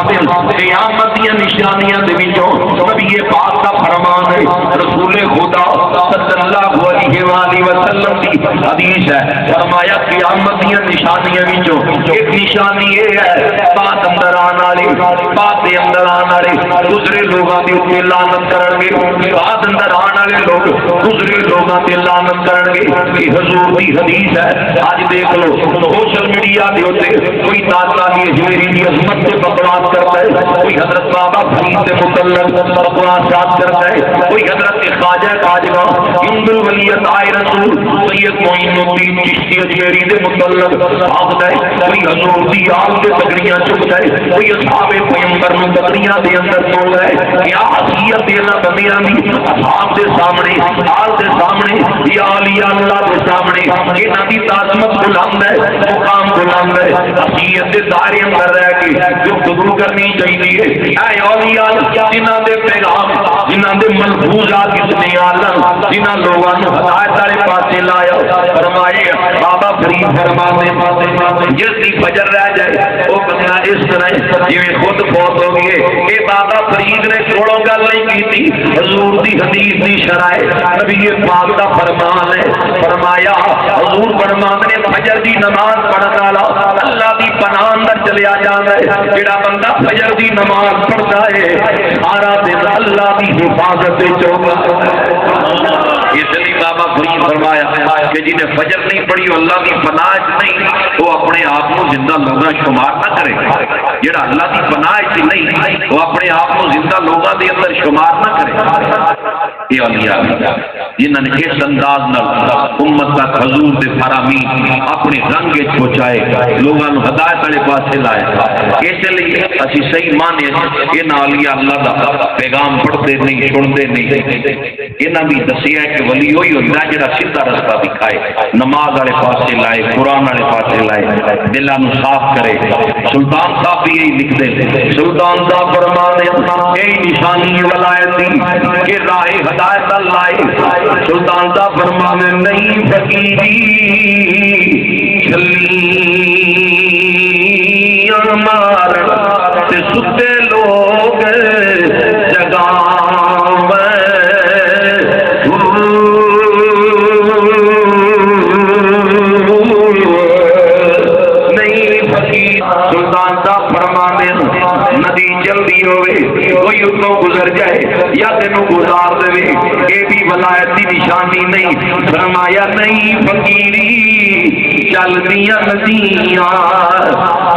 فرماتے قیامت دی نشانیاں دے وچوں نبی پاک دا فرمان ہے، رسول خدا صلی اللہ علیہ وآلہ وسلم دی حدیث ہے، فرمایا قیامت دی نشانیاں وچوں ایک نشانی یہ ہے بعد اندر آن والے بعد دے اندر آن والے دوسرے لوگاں دے اوپر لعنت کرن گے، بعد اندر آن والے لوگ دوسرے لوگاں تے لعنت کرن گے۔ یہ حضور دی حدیث ہے۔ اج دیکھ لو سوشل میڈیا دے اوتے کوئی داتا دی اجمیری دی عظمت تے بکواس کرتا ہے، کوئی حضرت بابا فرید دے متعلق بکواس کرتا ہے، کوئی حضرت خواجہ خواجہ ہند الولیت آئے رسول سید معین الدین چشتی اجمیری دے متعلق آخدا ہے، کوئی حضور دی آل دے تکڑیاں چکتا ہے، کوئی اصحاب پیغمبر نو تکڑیاں دے اندر توڑ ہے۔ کیا حیثیت دینا بندیاں دی اصحاب دے سامنے آل دے سامنے یا اولیاء اللہ دے سامنے انہاں دی تعظمت بلند ہے، مقام بلند ہے، حیثیت دے دائرے اندر رہ کے گفتگو کرنی چاہیے۔ اے اولیاء جنہاں دے پیغام جنہاں دے ملفوظات اتنے عالم جنہاں لوگاں نو ہدایت والے پاسے لایا، فرمائے بابا فرید فرماتے جس دی فجر رہ جائے وہ بندہ اس طرح جویں خود فوت ہو گئے۔ اے بابا فرید نے چھوڑو گل نہیں کی، حضور دی حدیث دی شرائع نبی پاک دا فرمان ہے، فرمایا حضور فرماتے نے فجر دی نماز پڑھن والا اللہ دی پناہ اندر چلیا جاندا ہے۔ جڑا بندہ فجر دی نماز پڑھتا ہے سارا دن اللہ دی حفاظت وچ ہوگا۔ اس لیے بابا فرید فرمایا کہ جی نے فجر نہیں پڑھی وہ اللہ کی پناہ نہیں، وہ اپنے آپ کو زندہ لوگاں شمار نہ کرے۔ جڑا اللہ کی پناہ نہیں وہ اپنے آپ کو زندہ لوگاں دے اندر شمار نہ کرے۔ یہ اولیاء جنہوں نے اس انداز نال امت تک حضور دے فرامین اپنے رنگ پہنچائے، لوگوں کو ہدایت والے پاسے لائے۔ اس لیے اسی صحیح مانے یہ اولیاء اللہ دا پیغام پڑھتے نہیں سنتے نہیں، انہاں بھی دسیا کہ ولی وہی ہوتا ہے جڑا سیدھا رستہ دکھائے، نماز والے پاسے لائے، قرآن والے پاسے لائے، دلاں نو صاف کرے۔ سلطان صاحب بھی یہی لکھتے ہیں، سلطان صاحب فرماتے ہیں یہی نشانی ولایت دی کہ راہ ہدایت اللہ۔ سلطان صاحب فرماتے نہیں فقیری چلی مار تے ستے لوگ گزر جائے یا تینوں گزار دے، یہ بھی ولایت کی نشانی نہیں۔ فرمایا نہیں فقیری چل دیا ندیاں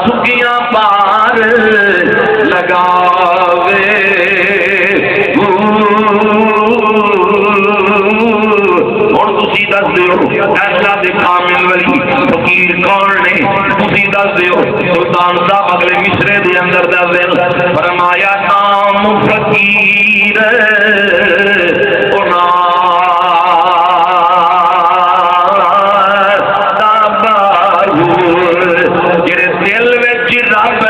سکیاں پار لگاوے، اور تسی دس دیو ایسا دے کامل ولی فقیر کون نے، تسی دس دیو۔ سلطان صاحب اگلے مصرے دے اندر دس دے، فرمایا نام فقیر جڑے دل وچ رب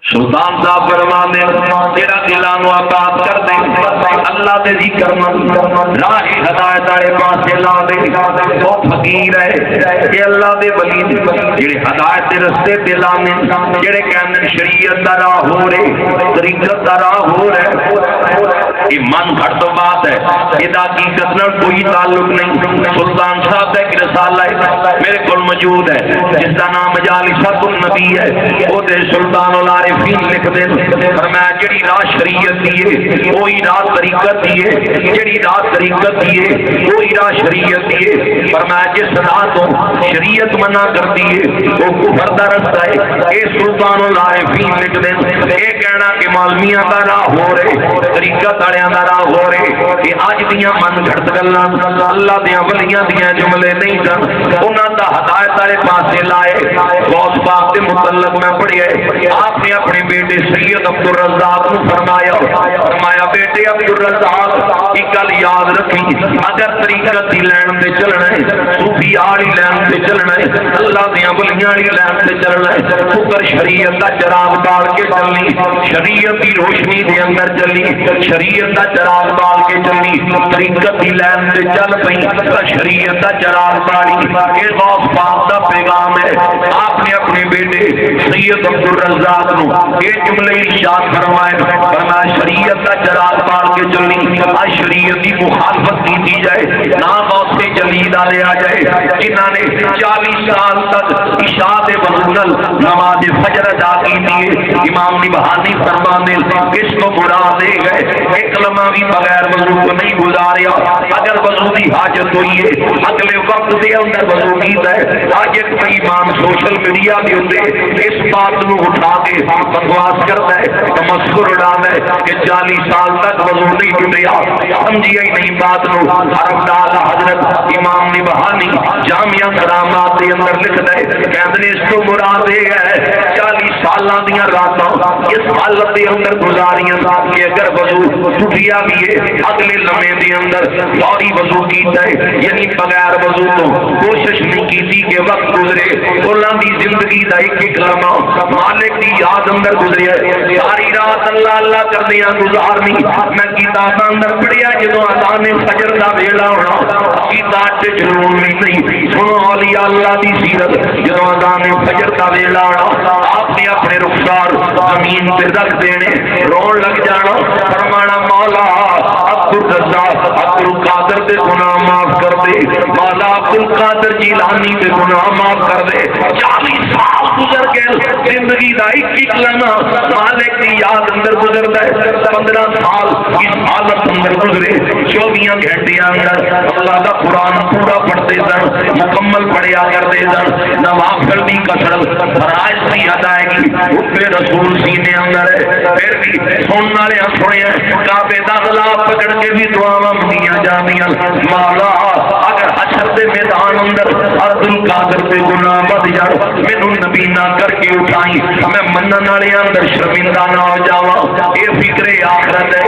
سلطان صاحب فرمانے تیرا دلانو آباد کر دے، اللہ دے ذکر من راہ ہدایت والے پاسے لا دے۔ وہ فقیر ہے کہ اللہ دے ولی جڑے ہدایت دے رستے تے لانے، جڑے کہندے شریعت دا راہ ہو رہے، طریقت دا راہ ہو رہے، یہ من گھٹ تو بات ہے، یہ حقیقت نال کوئی تعلق نہیں۔ سلطان صاحب دا ایک رسالہ ہے میرے کول موجود ہے جس کا نام مجالسۃ النبی ہے، وہ دے سلطان العارفین لکھ دے، فرمایا جڑی راہ شریعت دی ہے وہی راہ طریقت دی ہے، جڑی راہ طریقت دی ہے وہی راہ شریعت دی ہے۔ فرمایا جس راہ تو شریعت منع کرتی ہے وہ کفر دا رستہ ہے۔ اے سلطان العارفین لکھ دے، اے کہنا کہ مولویاں دا راہ ہو رہے، طریقت والوں کا راہ ہو رہے کہ اج دیاں من گھڑت گلاں اللہ دیاں ولیاں دیاں جملے نہیں سن انہاں دا ہدایت والے پاسے لائے غوث پاک دے متعلق میں پڑھیا آپ نے اپنے بیٹے سید عبد الرزاق کو فرمایا بیٹے عبد الرزاق ایک گل یاد رکھی اگر طریقت دی لین تے چلنا ہے صوفی آڑی لین تے چلنا ہے اللہ دیاں ولیاں دی لین تے چلنا ہے پتر شریعت دا چراغ بال کے چلنی شریعت دی روشنی دے اندر چلنی شریعت دا چراغ بال کے چلنی طریقت دی لین تے چل پئی شریعت دا چراغ بالی یہ غوث پاک دا پیغام ہے آپ نے اپنے بیٹے سید عبد الرزاق نو یہ جملے ارشاد فرمایا شریعت دا چراغ بال کے چلنی شریعت دی مخالفت کی دی جائے نہ غوث سے جلید آ جائے جنہاں نے 40 سال تک عشاء دے وضو نماز فجر ادا کی تھی امام نبہانی فرمانے اس کو مراد دے گئے ایک لمحہ بھی بغیر وضو کو نہیں گزاریا اگر وضو دی حاجت ہوئی ہے اگلے وقت دے اندر وضو کیتا ہے آج ایک امام سوشل میڈیا دے اوپر اس بات نو اٹھا کے بکواس کرتا ہے تمسخر اڑاتا ہے کہ 40 سال تک وضو نہیں ٹوٹیا سمجھیا ہی نہیں بات نو حرمدار حضرت امام نبہانی جامعہ کرامات دے اندر لکھدا ہے کہندے اس کو مراد ہے 40 سالاں دیاں راتاں اس حالت دے اندر گزاریاں کہ اگر وضو ٹوٹیا بھی ہے اگلے لمحے دے اندر فوری وضو کیتا ہے یعنی بغیر وضو تو کوشش نہیں کیتی کہ وقت گزرے انہاں دی زندگی دا ایک لمحہ مالک دی یاد اندر گزریا ساری رات اللہ اللہ کردیاں گزارنی میں کتاباں اندر پڑھیا جدوں اذان فجر دا ویلا ہونا کتاب تے جنون نہیں سنو اولیاء اللہ دی سیرت جدوں اذان فجر دا ویلا ہونا آپ نے اپنے رخسار زمین پہ رکھ دینے رون لگ جانا فرمانا مولا عبد الرزاق عبد القادر دے گناہ معاف کر دے مولا عبد القادر جیلانی دے گناہ معاف کر دے 40 سال گزر گئے زندگی دا ایک لمحہ مالک دی یاد اندر گزردا ہے 15 سال اس حالت اندر گزرے 24 گھنٹے اندر اللہ دا قرآن پورا پڑھتے سن مکمل پڑھیا کرتے سن نوافل دی کثرت فرائض کی ادائیگی حب رسول سینے اندر ہے پھر بھی سننے والے سنیا کعبے دا غلاف پکڑ کے بھی دعاواں منگیاں جاندیاں مولا اگر حشر دے میدان اندر عبد القادر تے گناہ بد جان مینوں نبی نہ کر کے اٹھائی میں منن والے اندر شرمندہ نہ ہو جاواں اے فکر آخرت ہے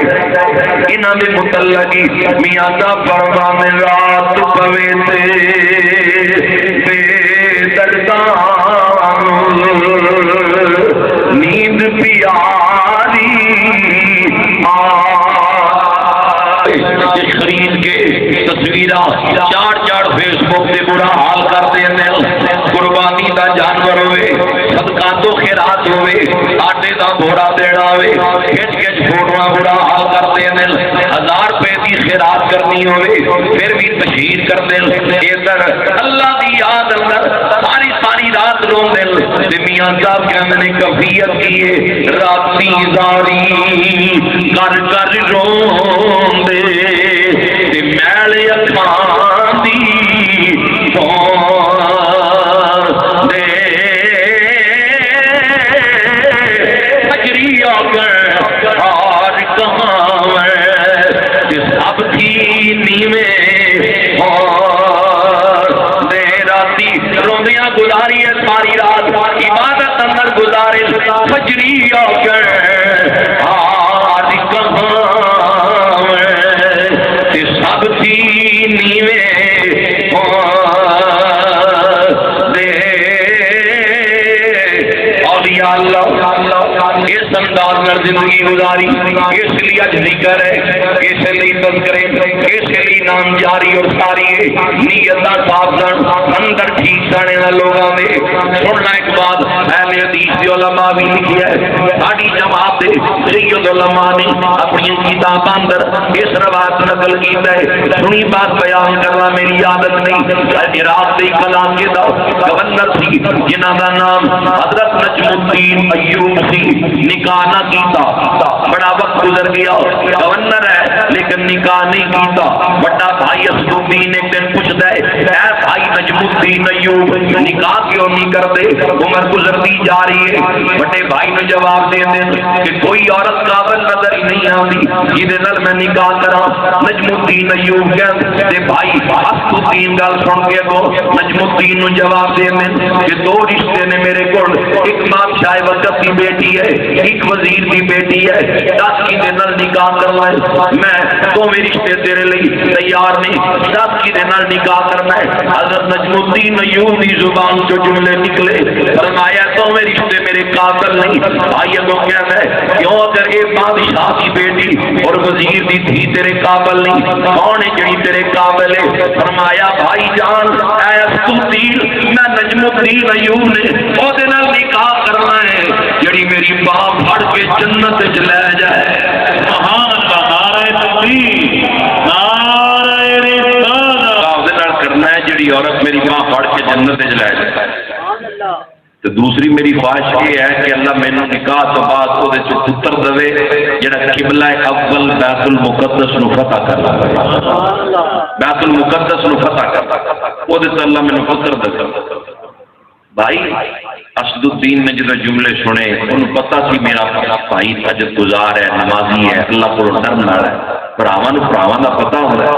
انہاں دے متعلق میاں دا فرمان رات پوے تے بے درداں نیند پیاری خرید کے تصویراں چار فیس بک سے برا حال کرتے ہیں قربانی دا جانور ہوئے صدقہ تو خیرات ہوئے آٹے دا گھوڑا دینا ہوئے کھچ فوٹواں برا حال کرتے ہیں 1000 روپے کی خیرات کرنی ہوئے پھر بھی تشہیر کرتے ہیں ادھر اللہ دی یاد اندر ساری رات روندے میاں صاحب کہندے نے کفیت کیے راتی زاری کر کر روندے تے میل اکھاں دی دے اجریا کر ہار کہاں میں سب تھی نیویں دے راتی روندیاں گزاری ہے ساری رات عبادت اندر گزارے فجریا کر ہار کہاں سب تھی نیویں دے اولیاء اللہ اس انداز میں زندگی گزاری اس لیے اج ذکر ہے اس لیے تذکرے اس لیے نام جاری اور ساری نیت صاف سن اندر ٹھیک سانے لوگاں دے سننا ایک بات اہل حدیث دے علماء بھی لکھی ہے ساڈی جماعت دے سید علماء نے اپنی کتاباں اندر اس روایت نقل کیتا ہے سنی بات بیان کرنا میری عادت نہیں عراق دے کلام کے دا گورنر سی جنہاں دا نام حضرت نجم الدین ایوب سی نکاح نہ کیتا بڑا وقت گزر گیا گورنر ہے لیکن نکاح نہیں کیتا بڑا بھائی اسدالدین ایک دن پوچھتا ہے اے بھائی نجم الدین ایوب نکاح کیوں نہیں کرتے؟ عمر گزرتی جا رہی ہے، بڑے بھائی نے جواب دے کہ کوئی عورت قابل نظر ہی نہیں آتی جہدے نال میں نکاح کرا۔ نجم الدین ایوب کہتے بھائی اسد الدین گل سن کے کو نجم الدین نو جواب دے کہ دو رشتے نے میرے کو، ایک بادشاہ وقت کی بیٹی ہے، ایک وزیر کی بیٹی ہے، 10 کی دے نال نکاح کرنا ہے، میں دونوں رشتے تیرے لیے تیار نہیں، 10 کی دے نال نکاح کرنا ہے۔ حضرت نجم الدین ایوب کی زبان جو جملے نکلے، فرمایا دونوں رشتے میرے قابل نہیں۔ بھائی اگوں کہنا ہے کیوں اگر ایک بادشاہ کی بیٹی اور وزیر دی تھی تیرے قابل نہیں، کون ہے جڑی تیرے قابل ہے؟ فرمایا بھائی جان اے اسد الدین میں نجم الدین ایوب نے او دے نال نکاح کرنا ہے جڑی میری باں پھڑ کے جنت وچ لے جائے۔ سبحان اللہ، نعرہ تکبیر، نعرہ رسالت، او دے نال کرنا ہے جڑی عورت میری باں پھڑ کے جنت وچ لے جائے۔ تو دوسری میری خواہش یہ ہے کہ اللہ مینوں نکاح تو بعد وہ پتر دے جڑا قبلہ اول بیت المقدس نو فتح کرنا، بیت المقدس نو فتح کرنا، وہ اللہ مینوں پتر دے۔ بھائی اسد الدین نے جدو جملے سنے انہوں پتا سی میرا بھائی تہجد گزار ہے، نمازی ہے، اللہ کو ڈرن والا ہے، بھراواں دا پتا ہوتا ہے۔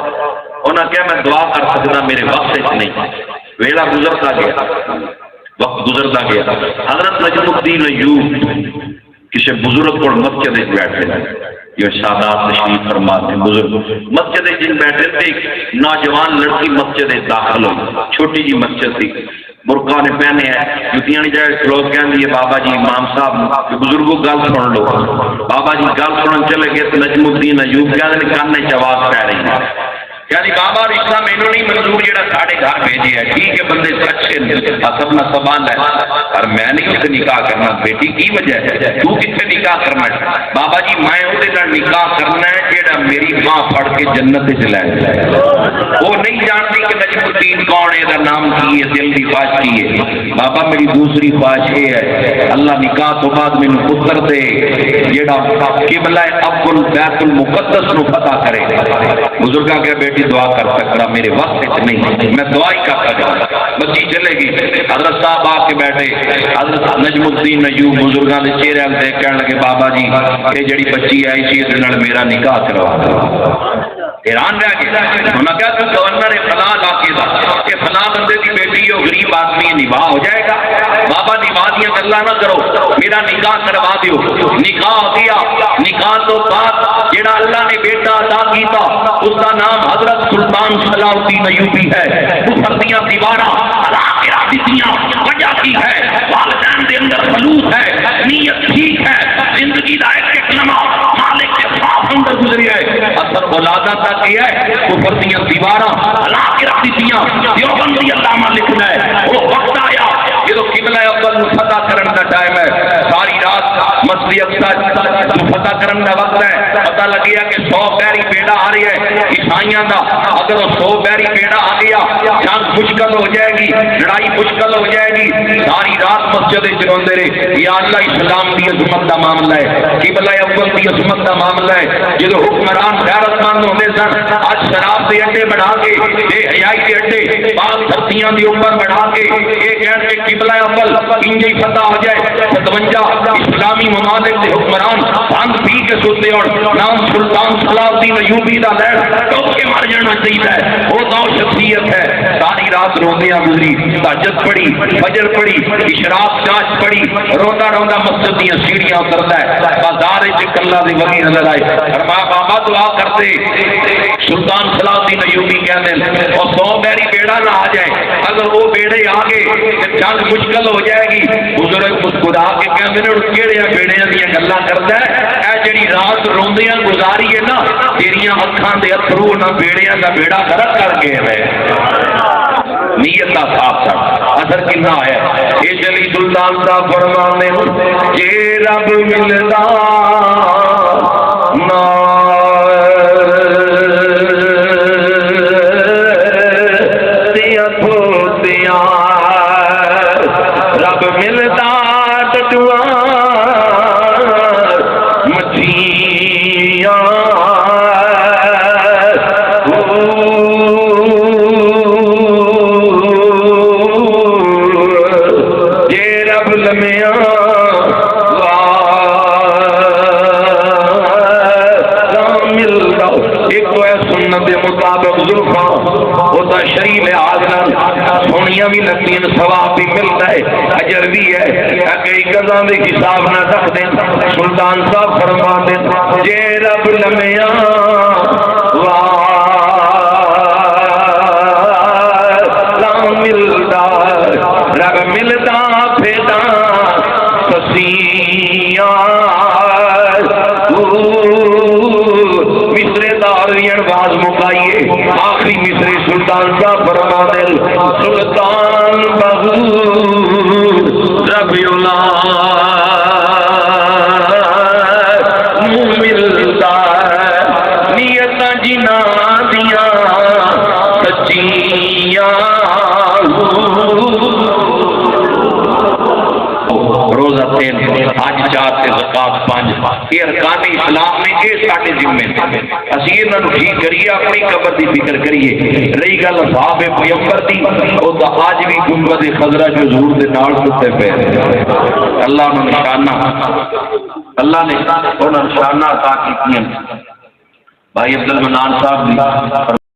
انہاں کہا میں دعا کر سکتا میرے وقت نہیں، ویلا گزرتا گیا، وقت گزرتا گیا۔ حضرت نجم الدین ایوب کسی بزرگ کو مسجد بیٹھے، یہ سادات تشریف فرماتے بزرگ مسجد جن بیٹھے تھے، نوجوان لڑکی مسجد داخل ہوئی، چھوٹی جی مسجد تھی، برقع نے پہنے ہیں، جوتیاں نہیں جائے، لوگ کہیں دیے بابا جی امام صاحب بزرگوں گل سن لو، بابا جی گل سنن چلے گئے تو نجم الدین ایوب کہتے کان نے آواز پہ رہی ہے، یعنی بابا رشتہ مینوں نہیں منظور جڑا ساڑھے گھر بھیجے ہے، ٹھیک ہے بندے اچھے سبنا سبان ہے پر میں نہیں اسے نکاح کرنا، بیٹی کی وجہ ہے تو کتنے نکاح کرنا ہے؟ بابا جی میں اسے نکاح کرنا ہے جڑا میری ماں پڑھ کے جنت چلے جائے۔ وہ نہیں جانتی کہ نجم الدین کون ہے، دا نام کی ہے، دل کی خواہش کی ہے۔ بابا میری دوسری خواہش یہ ہے اللہ نکاح تو بعد میں پتر دے جڑا قبلہ اول بیت المقدس نو فتح کرے۔ بزرگاں کے بیٹی دعا کر سکتا میرے وقت نہیں، میں دعا ہی کر سکتا۔ بچی چلے گی، حضرت صاحب آ کے بیٹھے، حضرت نجم الدین ایوب بزرگاں دے چہرے دیکھ کہنے لگے بابا جی یہ جڑی بچی آئی سی اس نال میرا نکاح کروا دو۔ حیران رہ گیا، انہوں نے کہا کہ گورنر فلاں علاقے دا کہ فلاں بندے کی بیٹی ہو، غریب آدمی نباہ ہو جائے گا۔ بابا نباہ دیا گلا نہ کرو، میرا نکاح کروا دیو۔ نکاح ہو گیا، نکاح تو بعد جڑا اللہ نے بیٹا عطا کیتا اس کا نام حضرت سلطان صلاح الدین ایوبی ہے۔ کفر دیاں دیواراں ہلا کے رکھ دتیاں، وجہ کی ہے والدین دے اندر خلوص ہے، نیت ٹھیک ہے، زندگی دا ایک لمحہ مالک کے صاف اندر گزری ہے، اثر اولاداں تک یہ ہے کفر دیاں دیواراں ہلا کے رکھ دتیاں۔ دیوبندی علامہ لکھنا ہے وہ وقت آیا جدو قبلہ اول فتح کرن دا ٹائم ہے، ساری رات مسجد اقصی فتح کرن دا وقت ہے، پتہ لگیا کہ 100 بیری بیڑا آ رہی ہے عیسائیاں دا، اگر وہ 100 بیری بیڑا آ گیا جنگ مشکل ہو جائے گی، لڑائی مشکل ہو جائے گی۔ ساری رات مسجد چروندے رہے، یا اللہ اسلام دی عظمت دا معاملہ ہے، قبلہ اول دی عظمت دا معاملہ ہے۔ جدو حکمران غیرت مند ہوندے سن، آج شراب دے اڈے بنا کے، بے حیائی دے اڈے بعض دھرتیاں دے اوپر بنا کے یہ کہتے قبلہ اول انجی فتح ہو جائے۔ 57 اسلامی ممالک کے حکمران بھنگ پی کے سوتے اور نام سلطان صلاح الدین ایوبی دا لہر ٹوک کے مر جانا چاہیے۔ وہ دو شخصیت ہے، ساری رات روندیاں گزری، تہجد پڑھی، فجر پڑھی، اشراق چاش پڑھی، روندا روندا مسجد دیاں سیڑھیاں اتردا ہے، بازار وچ کلا دی وگی نظر آئے۔ فرمایا بابا دعا کرتے، سلطان صلاح الدین ایوبی کہتے ہیں اور 100 بیری بیڑا نہ آ جائے، اگر وہ بیڑے آ گئے جنگ مشکل ہو جائے گی۔ بزرگ مسکرا کے کہتے ہیں کہڑے بیڑیاں دیاں گلاں کردا ہے، اے جڑی رات روندیاں گزاری ہے نا تیریاں اکھاں دے اتھرو نہ بیڑیاں دا بیڑا غرق کر گئے ہے۔ نیت کا صاف تھا، اثر کتنا ہے۔ یہ جلی سلطان صاحب فرمانے جے رب ملدا نا رب ملدا ٹٹوا مچھیاں لمیاں ایک تو ہے سنت کے مطابق زلفا ہوتا شریع لحاظ سونیاں بھی لگتی ہیں ثواب بھی ملتا ہے اجر بھی ہے کئی گزاں دے حساب نہ رکھ دیں سلطان صاحب فرما دیں جے رب لمیاں ملتا رب ملتا پھیدا سسیاں مصرے داروین باز مکائیے آخری مصرے سلطان صاحب فرما دل سلطان بہو ربی اللہ ملتا نیت جنا دیا سچیاں روزہ 3 آج 4 سے زکات 5 یہ ارکان اسلام میں یہ ساڈے ذمے نے اسی انہاں نوں ٹھیک کریے اپنی قبر دی فکر کریے رہی گل صاحب پیغمبر دی او تا اج بھی گنبد خضرا جو حضور دے نال ستے پے اللہ نے نشانہ اللہ نے انہاں نشانہ عطا کیتیاں بھائی عبد المنان صاحب دی